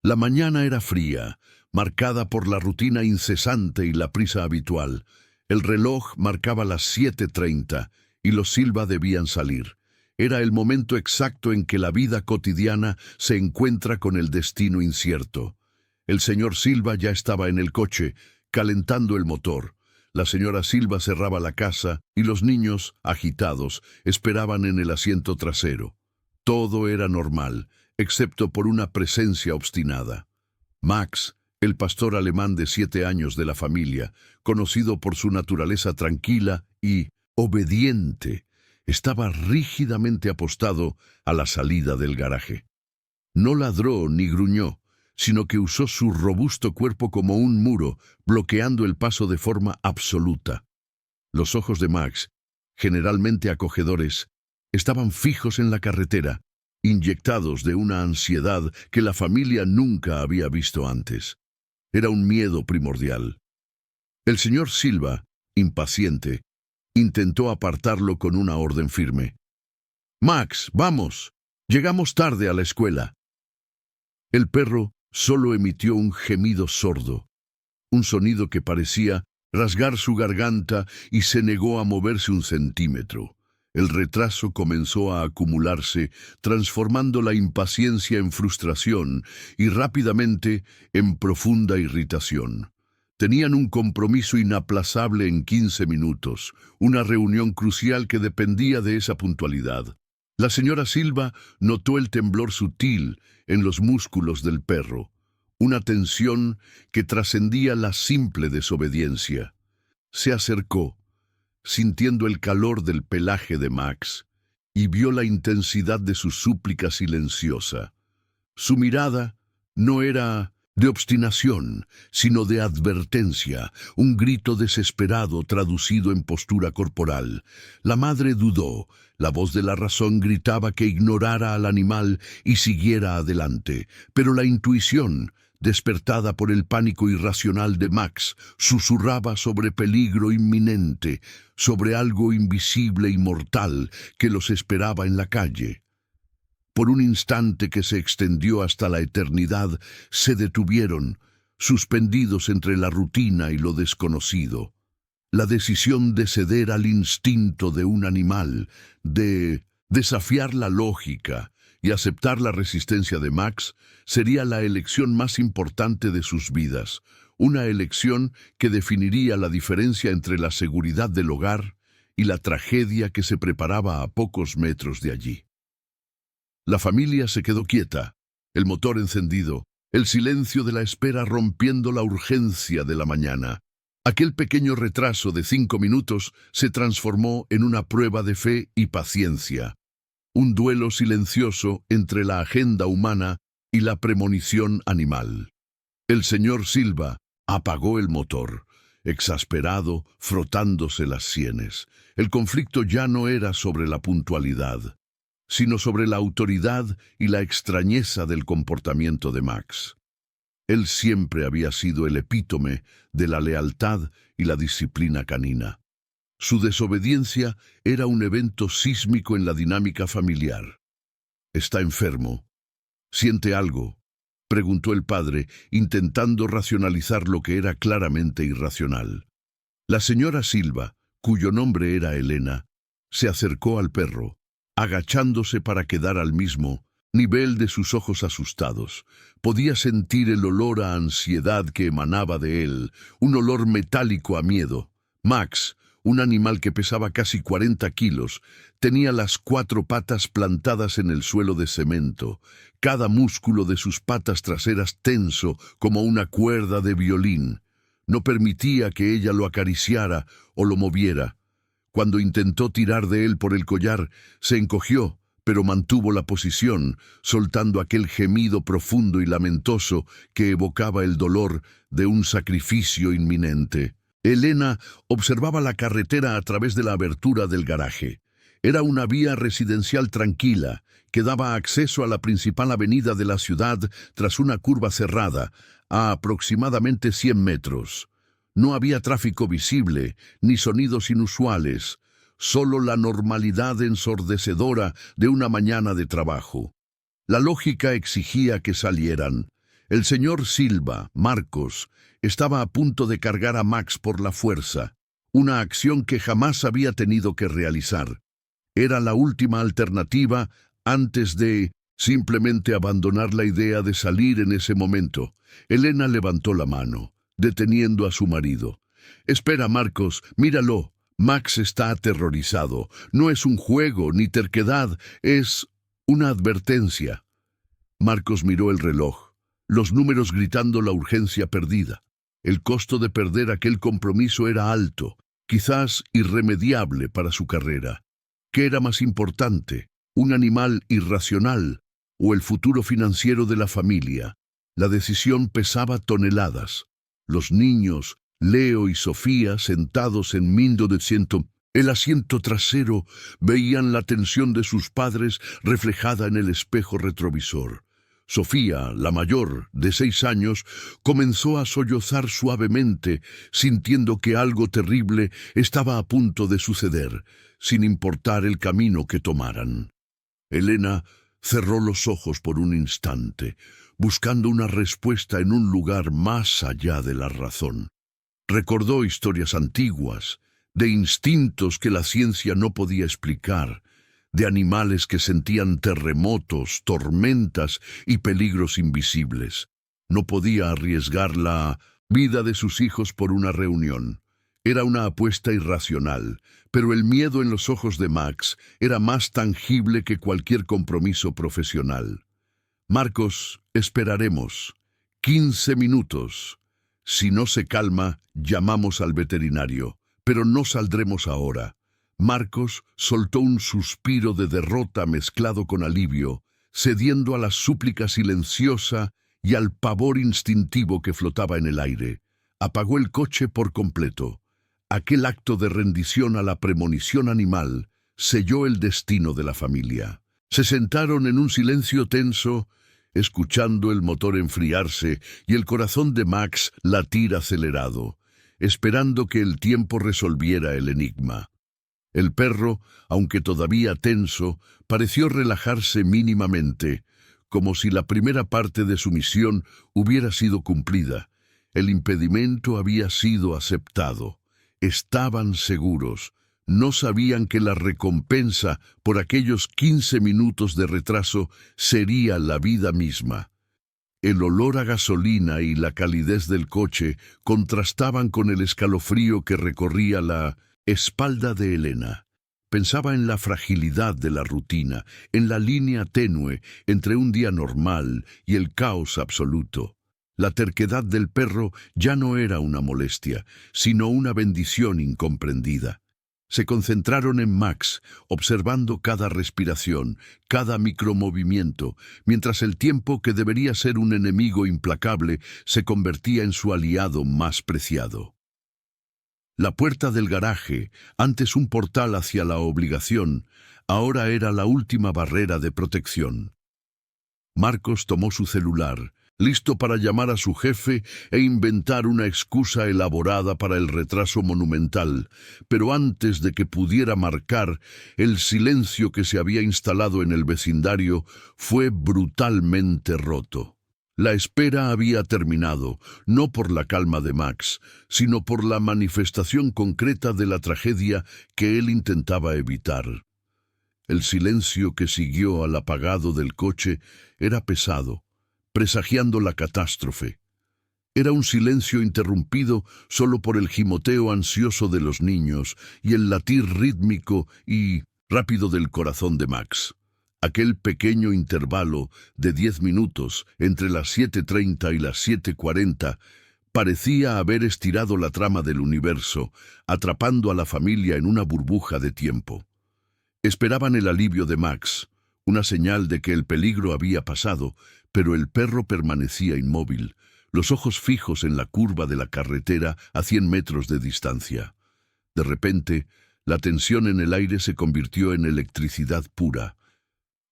La mañana era fría, marcada por la rutina incesante y la prisa habitual. El reloj marcaba las 7:30 y los Silva debían salir. Era el momento exacto en que la vida cotidiana se encuentra con el destino incierto. El señor Silva ya estaba en el coche, calentando el motor. La señora Silva cerraba la casa y los niños, agitados, esperaban en el asiento trasero. Todo era normal, excepto por una presencia obstinada. Max, el pastor alemán de 7 años de la familia, conocido por su naturaleza tranquila y obediente, estaba rígidamente apostado a la salida del garaje. No ladró ni gruñó, sino que usó su robusto cuerpo como un muro, bloqueando el paso de forma absoluta. Los ojos de Max, generalmente acogedores, estaban fijos en la carretera, inyectados de una ansiedad que la familia nunca había visto antes. Era un miedo primordial. El señor Silva, impaciente, intentó apartarlo con una orden firme. «Max, vamos. Llegamos tarde a la escuela». El perro solo emitió un gemido sordo, un sonido que parecía rasgar su garganta y se negó a moverse un centímetro. El retraso comenzó a acumularse, transformando la impaciencia en frustración y rápidamente en profunda irritación. Tenían un compromiso inaplazable en 15 minutos, una reunión crucial que dependía de esa puntualidad. La señora Silva notó el temblor sutil en los músculos del perro, una tensión que trascendía la simple desobediencia. Se acercó, sintiendo el calor del pelaje de Max, y vio la intensidad de su súplica silenciosa. Su mirada no era de obstinación, sino de advertencia, un grito desesperado traducido en postura corporal. La madre dudó, la voz de la razón gritaba que ignorara al animal y siguiera adelante, pero la intuición, despertada por el pánico irracional de Max, susurraba sobre peligro inminente, sobre algo invisible y mortal que los esperaba en la calle. Por un instante que se extendió hasta la eternidad, se detuvieron, suspendidos entre la rutina y lo desconocido. La decisión de ceder al instinto de un animal, de desafiar la lógica y aceptar la resistencia de Max, sería la elección más importante de sus vidas, una elección que definiría la diferencia entre la seguridad del hogar y la tragedia que se preparaba a pocos metros de allí. La familia se quedó quieta, el motor encendido, el silencio de la espera rompiendo la urgencia de la mañana. Aquel pequeño retraso de 5 minutos se transformó en una prueba de fe y paciencia, un duelo silencioso entre la agenda humana y la premonición animal. El señor Silva apagó el motor, exasperado, frotándose las sienes. El conflicto ya no era sobre la puntualidad, sino sobre la autoridad y la extrañeza del comportamiento de Max. Él siempre había sido el epítome de la lealtad y la disciplina canina. Su desobediencia era un evento sísmico en la dinámica familiar. «¿Está enfermo? ¿Siente algo?», preguntó el padre, intentando racionalizar lo que era claramente irracional. La señora Silva, cuyo nombre era Elena, se acercó al perro, agachándose para quedar al mismo nivel de sus ojos asustados. Podía sentir el olor a ansiedad que emanaba de él, un olor metálico a miedo. Max, un animal que pesaba casi 40 kilos, tenía las 4 patas plantadas en el suelo de cemento, cada músculo de sus patas traseras tenso como una cuerda de violín. No permitía que ella lo acariciara o lo moviera. Cuando intentó tirar de él por el collar, se encogió, pero mantuvo la posición, soltando aquel gemido profundo y lamentoso que evocaba el dolor de un sacrificio inminente. Elena observaba la carretera a través de la abertura del garaje. Era una vía residencial tranquila, que daba acceso a la principal avenida de la ciudad tras una curva cerrada, a aproximadamente 100 metros. No había tráfico visible, ni sonidos inusuales, solo la normalidad ensordecedora de una mañana de trabajo. La lógica exigía que salieran. El señor Silva, Marcos, estaba a punto de cargar a Max por la fuerza, una acción que jamás había tenido que realizar. Era la última alternativa antes de simplemente abandonar la idea de salir en ese momento. Elena levantó la mano, deteniendo a su marido. «Espera, Marcos, míralo. Max está aterrorizado. No es un juego ni terquedad, es una advertencia». Marcos miró el reloj, los números gritando la urgencia perdida. El costo de perder aquel compromiso era alto, quizás irremediable para su carrera. ¿Qué era más importante, un animal irracional o el futuro financiero de la familia? La decisión pesaba toneladas. Los niños, Leo y Sofía, sentados en 1900, el asiento trasero, veían la tensión de sus padres reflejada en el espejo retrovisor. Sofía, la mayor, de 6 años, comenzó a sollozar suavemente, sintiendo que algo terrible estaba a punto de suceder, sin importar el camino que tomaran. Elena cerró los ojos por un instante, buscando una respuesta en un lugar más allá de la razón. Recordó historias antiguas, de instintos que la ciencia no podía explicar, de animales que sentían terremotos, tormentas y peligros invisibles. No podía arriesgar la vida de sus hijos por una reunión. Era una apuesta irracional, pero el miedo en los ojos de Max era más tangible que cualquier compromiso profesional. «Marcos, esperaremos. 15 minutos. Si no se calma, llamamos al veterinario, pero no saldremos ahora». Marcos soltó un suspiro de derrota mezclado con alivio, cediendo a la súplica silenciosa y al pavor instintivo que flotaba en el aire. Apagó el coche por completo. Aquel acto de rendición a la premonición animal selló el destino de la familia. Se sentaron en un silencio tenso, escuchando el motor enfriarse y el corazón de Max latir acelerado, esperando que el tiempo resolviera el enigma. El perro, aunque todavía tenso, pareció relajarse mínimamente, como si la primera parte de su misión hubiera sido cumplida. El impedimento había sido aceptado. Estaban seguros. No sabían que la recompensa por aquellos 15 minutos de retraso sería la vida misma. El olor a gasolina y la calidez del coche contrastaban con el escalofrío que recorría la espalda de Elena. Pensaba en la fragilidad de la rutina, en la línea tenue entre un día normal y el caos absoluto. La terquedad del perro ya no era una molestia, sino una bendición incomprendida. Se concentraron en Max, observando cada respiración, cada micromovimiento, mientras el tiempo, que debería ser un enemigo implacable, se convertía en su aliado más preciado. La puerta del garaje, antes un portal hacia la obligación, ahora era la última barrera de protección. Marcos tomó su celular, listo para llamar a su jefe e inventar una excusa elaborada para el retraso monumental, pero antes de que pudiera marcar, el silencio que se había instalado en el vecindario fue brutalmente roto. La espera había terminado, no por la calma de Max, sino por la manifestación concreta de la tragedia que él intentaba evitar. El silencio que siguió al apagado del coche era pesado, presagiando la catástrofe. Era un silencio interrumpido solo por el gimoteo ansioso de los niños y el latir rítmico y rápido del corazón de Max. Aquel pequeño intervalo de 10 minutos entre las 7:30 y las 7:40 parecía haber estirado la trama del universo, atrapando a la familia en una burbuja de tiempo. Esperaban el alivio de Max, una señal de que el peligro había pasado, pero el perro permanecía inmóvil, los ojos fijos en la curva de la carretera a 100 metros de distancia. De repente, la tensión en el aire se convirtió en electricidad pura.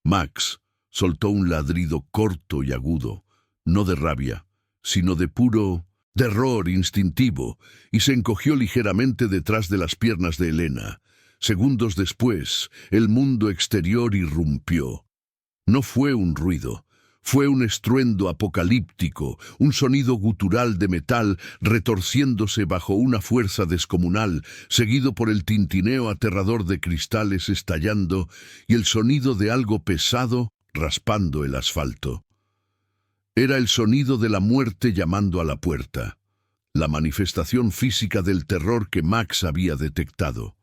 Max soltó un ladrido corto y agudo, no de rabia, sino de puro terror instintivo, y se encogió ligeramente detrás de las piernas de Elena. Segundos después, el mundo exterior irrumpió. No fue un ruido, Fue un estruendo apocalíptico, un sonido gutural de metal retorciéndose bajo una fuerza descomunal, seguido por el tintineo aterrador de cristales estallando y el sonido de algo pesado raspando el asfalto. Era el sonido de la muerte llamando a la puerta, la manifestación física del terror que Max había detectado.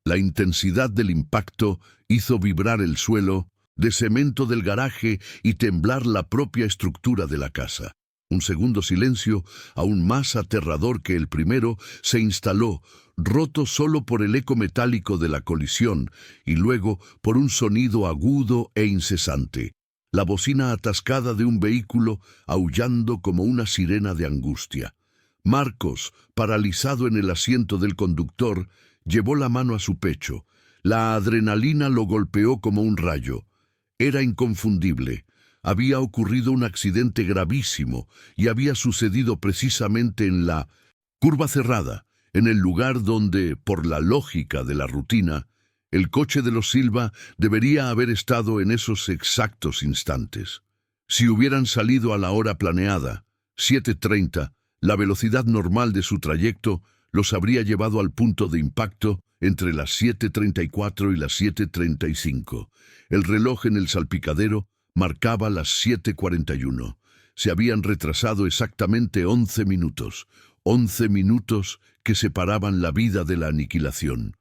La intensidad del impacto hizo vibrar el suelo de cemento del garaje y temblar la propia estructura de la casa. Un segundo silencio, aún más aterrador que el primero, se instaló, roto solo por el eco metálico de la colisión y luego por un sonido agudo e incesante. La bocina atascada de un vehículo aullando como una sirena de angustia. Marcos, paralizado en el asiento del conductor, llevó la mano a su pecho. La adrenalina lo golpeó como un rayo. Era inconfundible. Había ocurrido un accidente gravísimo y había sucedido precisamente en la curva cerrada, en el lugar donde, por la lógica de la rutina, el coche de los Silva debería haber estado en esos exactos instantes. Si hubieran salido a la hora planeada, 7:30, la velocidad normal de su trayecto los habría llevado al punto de impacto entre las 7:34 y las 7:35. El reloj en el salpicadero marcaba las 7:41. Se habían retrasado exactamente 11 minutos. 11 minutos que separaban la vida de la aniquilación.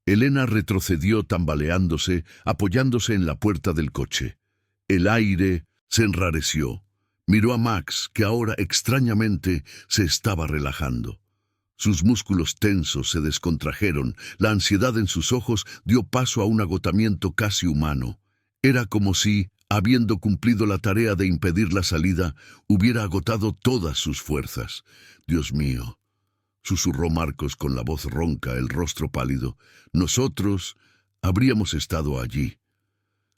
Elena retrocedió tambaleándose, apoyándose en la puerta del coche. El aire se enrareció. Miró a Max, que ahora extrañamente se estaba relajando. Sus músculos tensos se descontrajeron, la ansiedad en sus ojos dio paso a un agotamiento casi humano. Era como si, habiendo cumplido la tarea de impedir la salida, hubiera agotado todas sus fuerzas. «Dios mío», susurró Marcos con la voz ronca, el rostro pálido, «nosotros habríamos estado allí».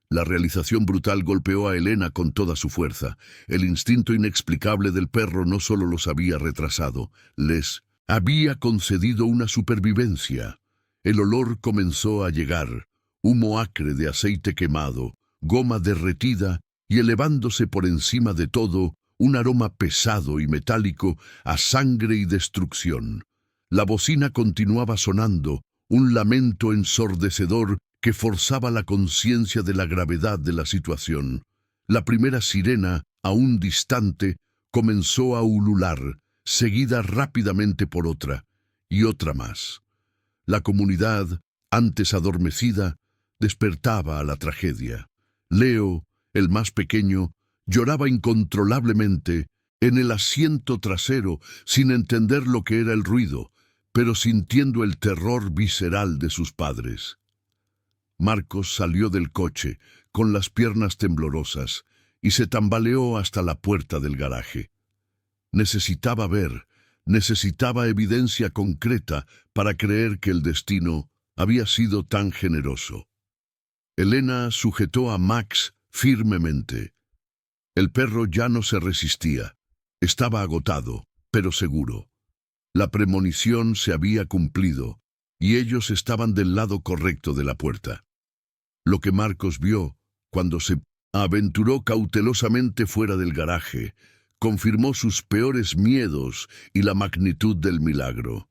La realización brutal golpeó a Elena con toda su fuerza. El instinto inexplicable del perro no solo los había retrasado, les había concedido una supervivencia. El olor comenzó a llegar, humo acre de aceite quemado, goma derretida y elevándose por encima de todo, un aroma pesado y metálico a sangre y destrucción. La bocina continuaba sonando, un lamento ensordecedor que forzaba la conciencia de la gravedad de la situación. La primera sirena, aún distante, comenzó a ulular, seguida rápidamente por otra, y otra más. La comunidad, antes adormecida, despertaba a la tragedia. Leo, el más pequeño, lloraba incontrolablemente en el asiento trasero sin entender lo que era el ruido, pero sintiendo el terror visceral de sus padres. Marcos salió del coche, con las piernas temblorosas, y se tambaleó hasta la puerta del garaje. Necesitaba ver, necesitaba evidencia concreta para creer que el destino había sido tan generoso. Elena sujetó a Max firmemente. El perro ya no se resistía. Estaba agotado, pero seguro. La premonición se había cumplido, y ellos estaban del lado correcto de la puerta. Lo que Marcos vio, cuando se aventuró cautelosamente fuera del garaje, confirmó sus peores miedos y la magnitud del milagro.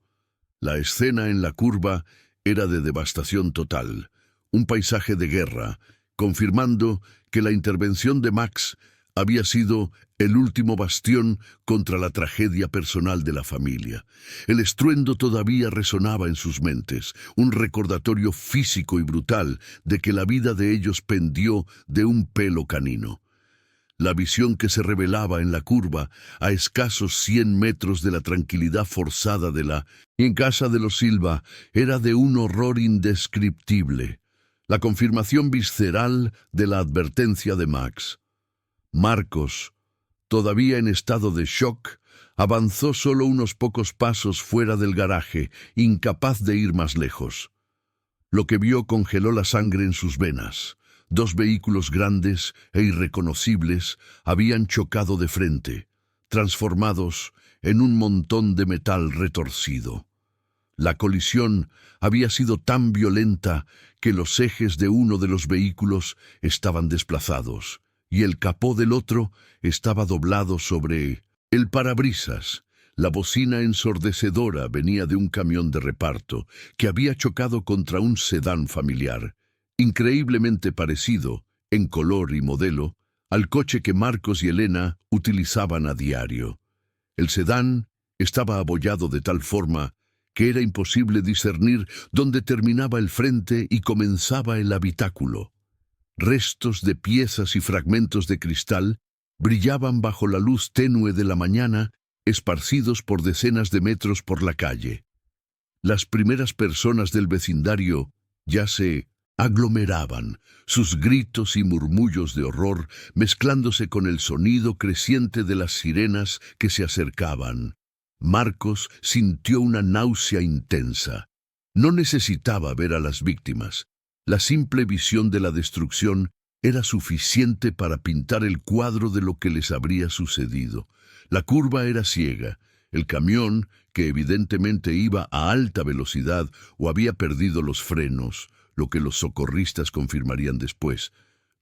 La escena en la curva era de devastación total, un paisaje de guerra, confirmando que la intervención de Max había sido el último bastión contra la tragedia personal de la familia. El estruendo todavía resonaba en sus mentes, un recordatorio físico y brutal de que la vida de ellos pendió de un pelo canino. La visión que se revelaba en la curva, a escasos 100 metros de la tranquilidad forzada de la en casa de los Silva, era de un horror indescriptible, la confirmación visceral de la advertencia de Max. Marcos, todavía en estado de shock, avanzó solo unos pocos pasos fuera del garaje, incapaz de ir más lejos. Lo que vio congeló la sangre en sus venas. 2 vehículos grandes e irreconocibles habían chocado de frente, transformados en un montón de metal retorcido. La colisión había sido tan violenta que los ejes de uno de los vehículos estaban desplazados, y el capó del otro estaba doblado sobre el parabrisas. La bocina ensordecedora venía de un camión de reparto que había chocado contra un sedán familiar, increíblemente parecido, en color y modelo, al coche que Marcos y Elena utilizaban a diario. El sedán estaba abollado de tal forma que era imposible discernir dónde terminaba el frente y comenzaba el habitáculo. Restos de piezas y fragmentos de cristal brillaban bajo la luz tenue de la mañana, esparcidos por decenas de metros por la calle. Las primeras personas del vecindario ya se aglomeraban, sus gritos y murmullos de horror mezclándose con el sonido creciente de las sirenas que se acercaban. Marcos sintió una náusea intensa. No necesitaba ver a las víctimas. La simple visión de la destrucción era suficiente para pintar el cuadro de lo que les habría sucedido. La curva era ciega. El camión, que evidentemente iba a alta velocidad o había perdido los frenos, lo que los socorristas confirmarían después,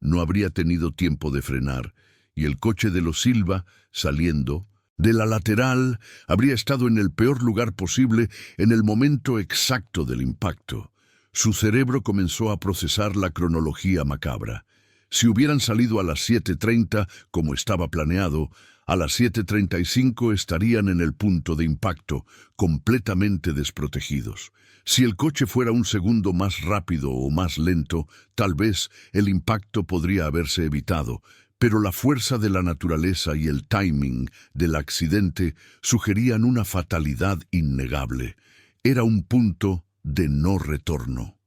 no habría tenido tiempo de frenar, y el coche de los Silva, saliendo de la lateral, habría estado en el peor lugar posible en el momento exacto del impacto. Su cerebro comenzó a procesar la cronología macabra. Si hubieran salido a las 7:30, como estaba planeado, a las 7:35 estarían en el punto de impacto, completamente desprotegidos. Si el coche fuera un segundo más rápido o más lento, tal vez el impacto podría haberse evitado, pero la fuerza de la naturaleza y el timing del accidente sugerían una fatalidad innegable. Era un punto de no retorno.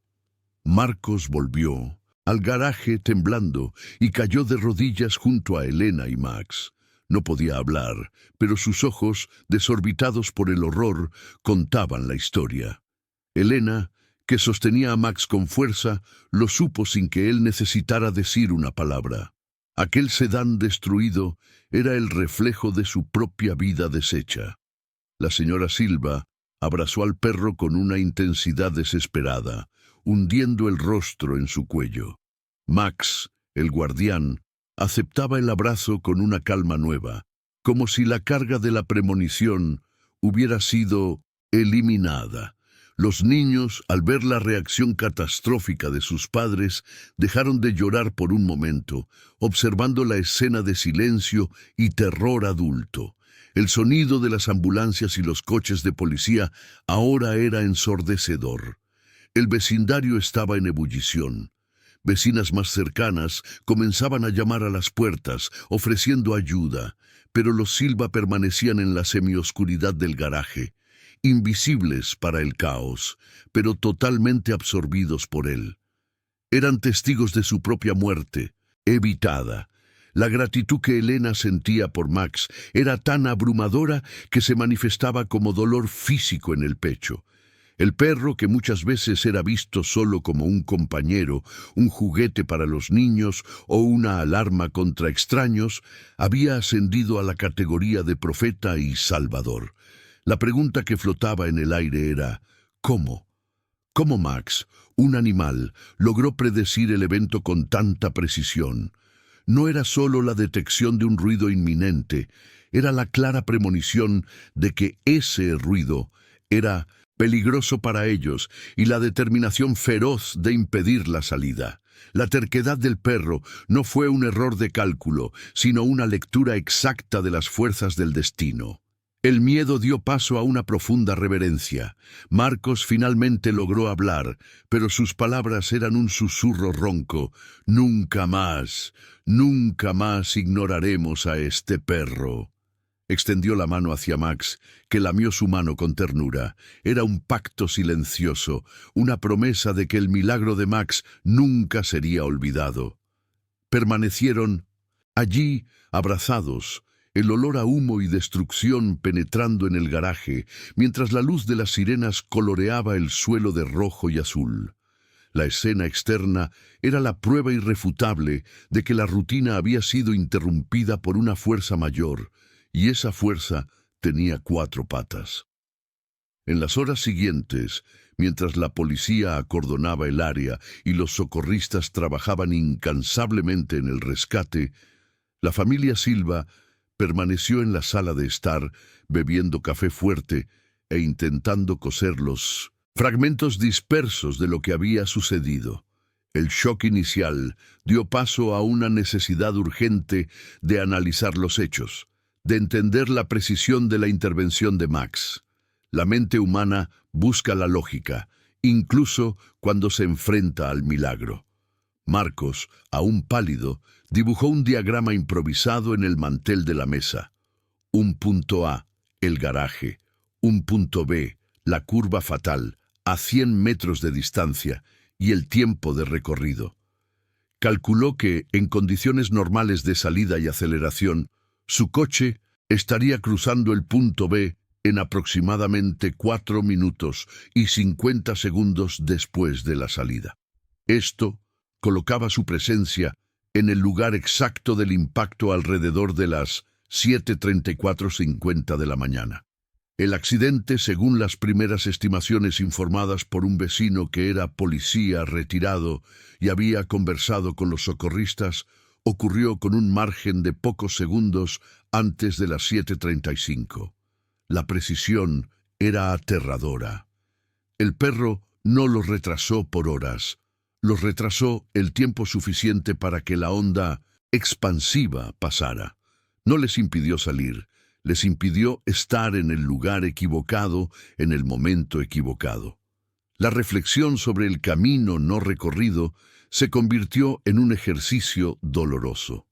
Marcos volvió al garaje temblando y cayó de rodillas junto a Elena y Max. No podía hablar, pero sus ojos, desorbitados por el horror, contaban la historia. Elena, que sostenía a Max con fuerza, lo supo sin que él necesitara decir una palabra. Aquel sedán destruido era el reflejo de su propia vida deshecha. La señora Silva abrazó al perro con una intensidad desesperada, hundiendo el rostro en su cuello. Max, el guardián, aceptaba el abrazo con una calma nueva, como si la carga de la premonición hubiera sido eliminada. Los niños, al ver la reacción catastrófica de sus padres, dejaron de llorar por un momento, observando la escena de silencio y terror adulto. El sonido de las ambulancias y los coches de policía ahora era ensordecedor. El vecindario estaba en ebullición. Vecinas más cercanas comenzaban a llamar a las puertas, ofreciendo ayuda, pero los Silva permanecían en la semioscuridad del garaje, invisibles para el caos, pero totalmente absorbidos por él. Eran testigos de su propia muerte, evitada. La gratitud que Elena sentía por Max era tan abrumadora que se manifestaba como dolor físico en el pecho. El perro, que muchas veces era visto solo como un compañero, un juguete para los niños o una alarma contra extraños, había ascendido a la categoría de profeta y salvador. La pregunta que flotaba en el aire era, ¿cómo? ¿Cómo Max, un animal, logró predecir el evento con tanta precisión? No era solo la detección de un ruido inminente, era la clara premonición de que ese ruido era peligroso para ellos y la determinación feroz de impedir la salida. La terquedad del perro no fue un error de cálculo, sino una lectura exacta de las fuerzas del destino. El miedo dio paso a una profunda reverencia. Marcos finalmente logró hablar, pero sus palabras eran un susurro ronco. Nunca más ignoraremos a este perro. Extendió la mano hacia Max, que lamió su mano con ternura. Era un pacto silencioso, una promesa de que el milagro de Max nunca sería olvidado. Permanecieron allí, abrazados, el olor a humo y destrucción penetrando en el garaje, mientras la luz de las sirenas coloreaba el suelo de rojo y azul. La escena externa era la prueba irrefutable de que la rutina había sido interrumpida por una fuerza mayor, y esa fuerza tenía 4 patas. En las horas siguientes, mientras la policía acordonaba el área y los socorristas trabajaban incansablemente en el rescate, La familia Silva permaneció en la sala de estar, bebiendo café fuerte e intentando coser los fragmentos dispersos de lo que había sucedido. El shock inicial dio paso a una necesidad urgente de analizar los hechos, de entender la precisión de la intervención de Max. La mente humana busca la lógica, incluso cuando se enfrenta al milagro. Marcos, aún pálido, dibujó un diagrama improvisado en el mantel de la mesa. Un punto A, el garaje. Un punto B, la curva fatal, a 100 metros de distancia, y el tiempo de recorrido. Calculó que, en condiciones normales de salida y aceleración, su coche estaría cruzando el punto B en aproximadamente 4 minutos y 50 segundos después de la salida. Esto colocaba su presencia en el lugar exacto del impacto alrededor de las 7:34:50 de la mañana. El accidente, según las primeras estimaciones informadas por un vecino que era policía retirado y había conversado con los socorristas, ocurrió con un margen de pocos segundos antes de las 7:35. La precisión era aterradora. El perro no los retrasó por horas. Los retrasó el tiempo suficiente para que la onda expansiva pasara. No les impidió salir. Les impidió estar en el lugar equivocado, en el momento equivocado. La reflexión sobre el camino no recorrido se convirtió en un ejercicio doloroso.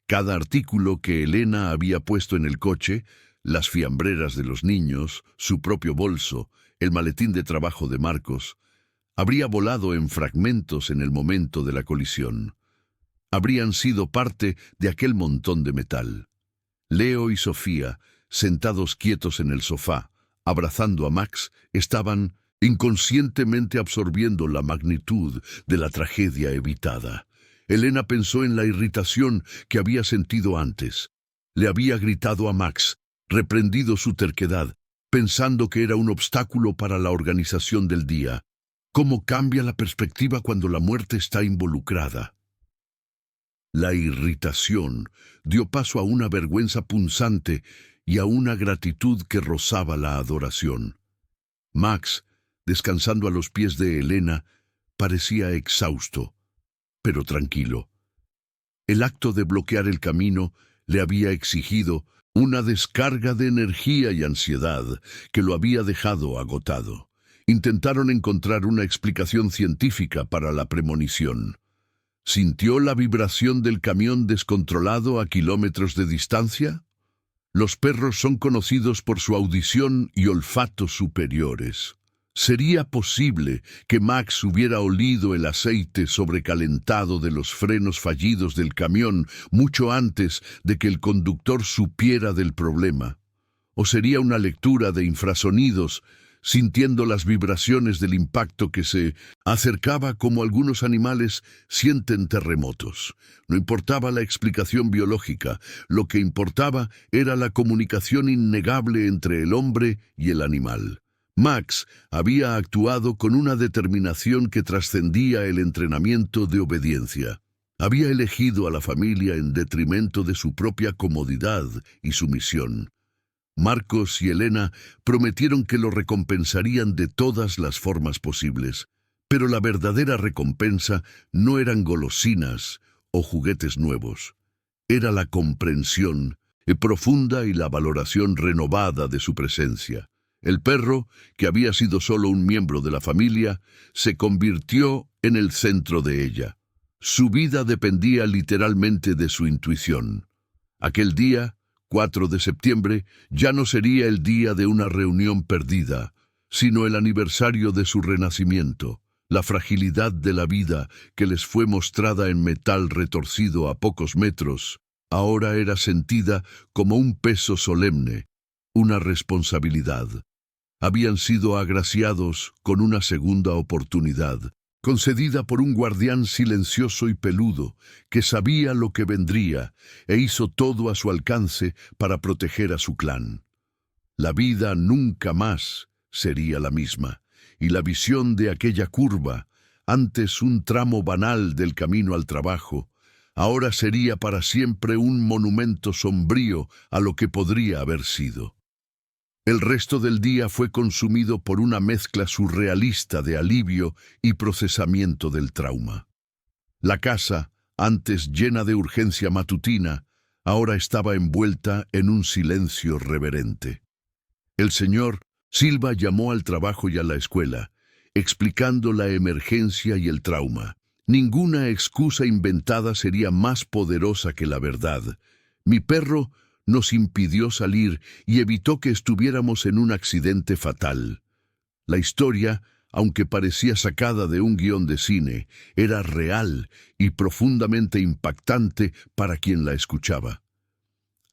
Cada artículo que Elena había puesto en el coche, las fiambreras de los niños, su propio bolso, el maletín de trabajo de Marcos, habría volado en fragmentos en el momento de la colisión. Habrían sido parte de aquel montón de metal. Leo y Sofía, sentados quietos en el sofá, abrazando a Max, estaban inconscientemente absorbiendo la magnitud de la tragedia evitada. Elena pensó en la irritación que había sentido antes. Le había gritado a Max, reprendido su terquedad, pensando que era un obstáculo para la organización del día. ¿Cómo cambia la perspectiva cuando la muerte está involucrada? La irritación dio paso a una vergüenza punzante y a una gratitud que rozaba la adoración. Max, descansando a los pies de Elena, parecía exhausto, pero tranquilo. El acto de bloquear el camino le había exigido una descarga de energía y ansiedad que lo había dejado agotado. Intentaron encontrar una explicación científica para la premonición. ¿Sintió la vibración del camión descontrolado a kilómetros de distancia? Los perros son conocidos por su audición y olfato superiores. ¿Sería posible que Max hubiera olido el aceite sobrecalentado de los frenos fallidos del camión mucho antes de que el conductor supiera del problema? ¿O sería una lectura de infrasonidos, sintiendo las vibraciones del impacto que se acercaba como algunos animales sienten terremotos? No importaba la explicación biológica, lo que importaba era la comunicación innegable entre el hombre y el animal. Max había actuado con una determinación que trascendía el entrenamiento de obediencia. Había elegido a la familia en detrimento de su propia comodidad y sumisión. Marcos y Elena prometieron que lo recompensarían de todas las formas posibles, pero la verdadera recompensa no eran golosinas o juguetes nuevos. Era la comprensión profunda y la valoración renovada de su presencia. El perro, que había sido solo un miembro de la familia, se convirtió en el centro de ella. Su vida dependía literalmente de su intuición. Aquel día, 4 de septiembre, ya no sería el día de una reunión perdida, sino el aniversario de su renacimiento. La fragilidad de la vida que les fue mostrada en metal retorcido a pocos metros, ahora era sentida como un peso solemne, una responsabilidad. Habían sido agraciados con una segunda oportunidad, concedida por un guardián silencioso y peludo, que sabía lo que vendría e hizo todo a su alcance para proteger a su clan. La vida nunca más sería la misma, y la visión de aquella curva, antes un tramo banal del camino al trabajo, ahora sería para siempre un monumento sombrío a lo que podría haber sido. El resto del día fue consumido por una mezcla surrealista de alivio y procesamiento del trauma. La casa, antes llena de urgencia matutina, ahora estaba envuelta en un silencio reverente. El señor Silva llamó al trabajo y a la escuela, explicando la emergencia y el trauma. Ninguna excusa inventada sería más poderosa que la verdad. Mi perro nos impidió salir y evitó que estuviéramos en un accidente fatal. La historia, aunque parecía sacada de un guión de cine, era real y profundamente impactante para quien la escuchaba.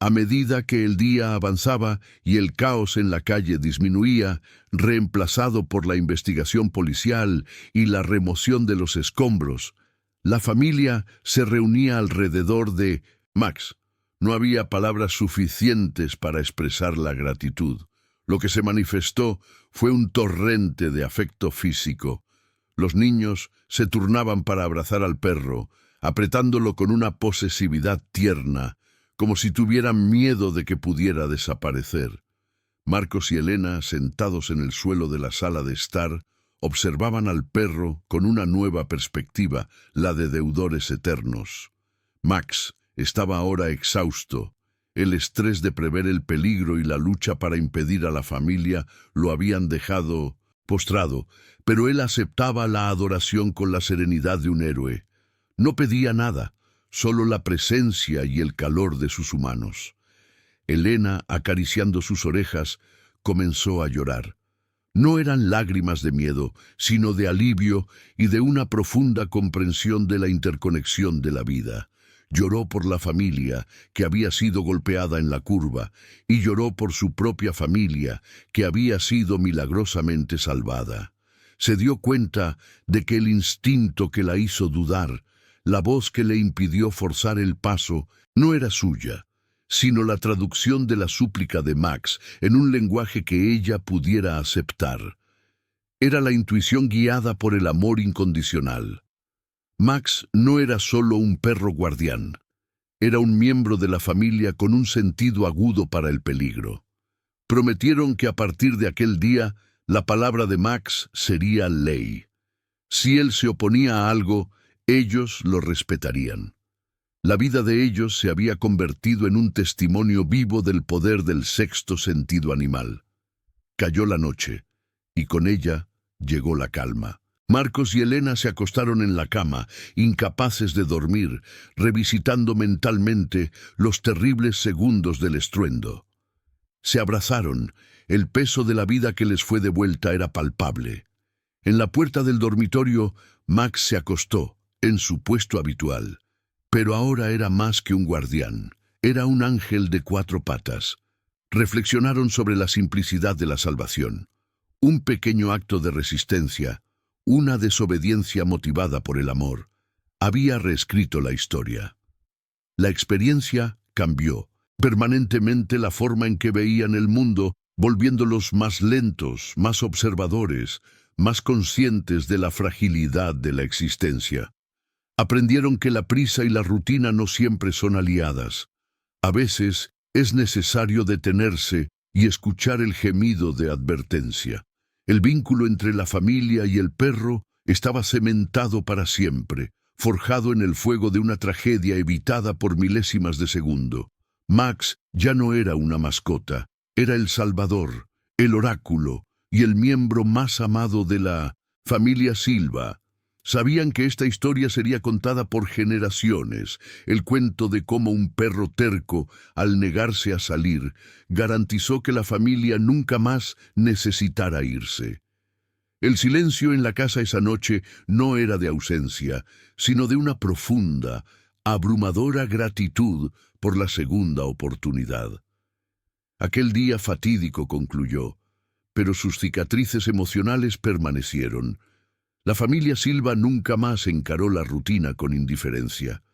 A medida que el día avanzaba y el caos en la calle disminuía, reemplazado por la investigación policial y la remoción de los escombros, la familia se reunía alrededor de Max. No había palabras suficientes para expresar la gratitud. Lo que se manifestó fue un torrente de afecto físico. Los niños se turnaban para abrazar al perro, apretándolo con una posesividad tierna, como si tuvieran miedo de que pudiera desaparecer. Marcos y Elena, sentados en el suelo de la sala de estar, observaban al perro con una nueva perspectiva, la de deudores eternos. Max estaba ahora exhausto. El estrés de prever el peligro y la lucha para impedir a la familia lo habían dejado postrado, pero él aceptaba la adoración con la serenidad de un héroe. No pedía nada, solo la presencia y el calor de sus humanos. Elena, acariciando sus orejas, comenzó a llorar. No eran lágrimas de miedo, sino de alivio y de una profunda comprensión de la interconexión de la vida. Lloró por la familia, que había sido golpeada en la curva, y lloró por su propia familia, que había sido milagrosamente salvada. Se dio cuenta de que el instinto que la hizo dudar, la voz que le impidió forzar el paso, no era suya, sino la traducción de la súplica de Max en un lenguaje que ella pudiera aceptar. Era la intuición guiada por el amor incondicional. Max no era solo un perro guardián, era un miembro de la familia con un sentido agudo para el peligro. Prometieron que a partir de aquel día, la palabra de Max sería ley. Si él se oponía a algo, ellos lo respetarían. La vida de ellos se había convertido en un testimonio vivo del poder del sexto sentido animal. Cayó la noche, y con ella llegó la calma. Marcos y Elena se acostaron en la cama, incapaces de dormir, revisitando mentalmente los terribles segundos del estruendo. Se abrazaron, el peso de la vida que les fue devuelta era palpable. En la puerta del dormitorio, Max se acostó, en su puesto habitual. Pero ahora era más que un guardián, era un ángel de 4 patas. Reflexionaron sobre la simplicidad de la salvación. Un pequeño acto de resistencia, una desobediencia motivada por el amor, había reescrito la historia. La experiencia cambió permanentemente la forma en que veían el mundo, volviéndolos más lentos, más observadores, más conscientes de la fragilidad de la existencia. Aprendieron que la prisa y la rutina no siempre son aliadas. A veces es necesario detenerse y escuchar el gemido de advertencia. El vínculo entre la familia y el perro estaba cementado para siempre, forjado en el fuego de una tragedia evitada por milésimas de segundo. Max ya no era una mascota, era el salvador, el oráculo y el miembro más amado de la familia Silva. Sabían que esta historia sería contada por generaciones, el cuento de cómo un perro terco, al negarse a salir, garantizó que la familia nunca más necesitara irse. El silencio en la casa esa noche no era de ausencia, sino de una profunda, abrumadora gratitud por la segunda oportunidad. Aquel día fatídico concluyó, pero sus cicatrices emocionales permanecieron. La familia Silva nunca más encaró la rutina con indiferencia.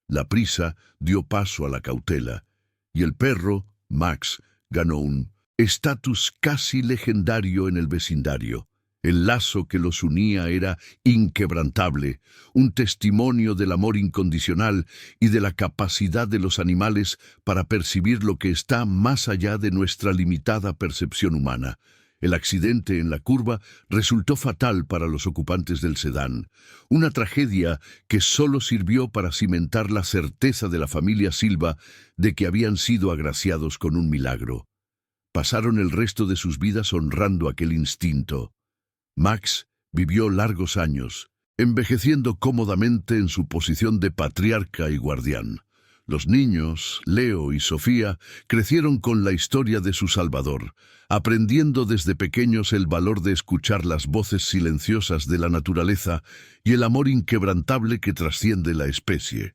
La prisa dio paso a la cautela, y el perro, Max, ganó un estatus casi legendario en el vecindario. El lazo que los unía era inquebrantable, un testimonio del amor incondicional y de la capacidad de los animales para percibir lo que está más allá de nuestra limitada percepción humana. El accidente en la curva resultó fatal para los ocupantes del sedán, una tragedia que solo sirvió para cimentar la certeza de la familia Silva de que habían sido agraciados con un milagro. Pasaron el resto de sus vidas honrando aquel instinto. Max vivió largos años, envejeciendo cómodamente en su posición de patriarca y guardián. Los niños, Leo y Sofía, crecieron con la historia de su Salvador, aprendiendo desde pequeños el valor de escuchar las voces silenciosas de la naturaleza y el amor inquebrantable que trasciende la especie.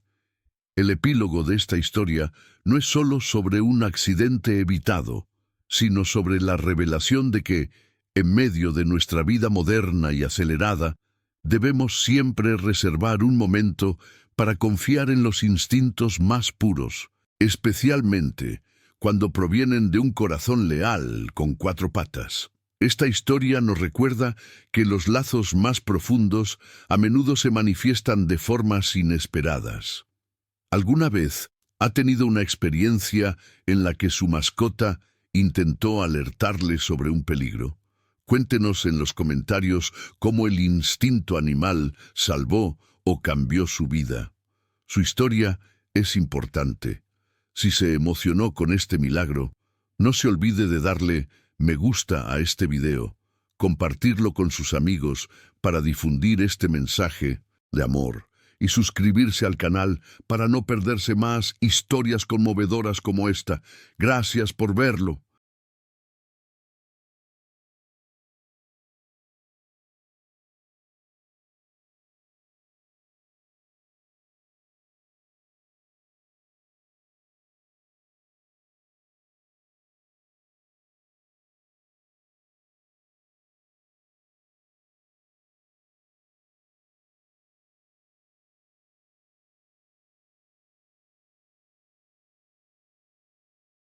El epílogo de esta historia no es solo sobre un accidente evitado, sino sobre la revelación de que, en medio de nuestra vida moderna y acelerada, debemos siempre reservar un momento para confiar en los instintos más puros, especialmente cuando provienen de un corazón leal con 4 patas. Esta historia nos recuerda que los lazos más profundos a menudo se manifiestan de formas inesperadas. ¿Alguna vez ha tenido una experiencia en la que su mascota intentó alertarle sobre un peligro? Cuéntenos en los comentarios cómo el instinto animal salvó o cambió su vida. Su historia es importante. Si se emocionó con este milagro, no se olvide de darle me gusta a este video, compartirlo con sus amigos para difundir este mensaje de amor y suscribirse al canal para no perderse más historias conmovedoras como esta. Gracias por verlo.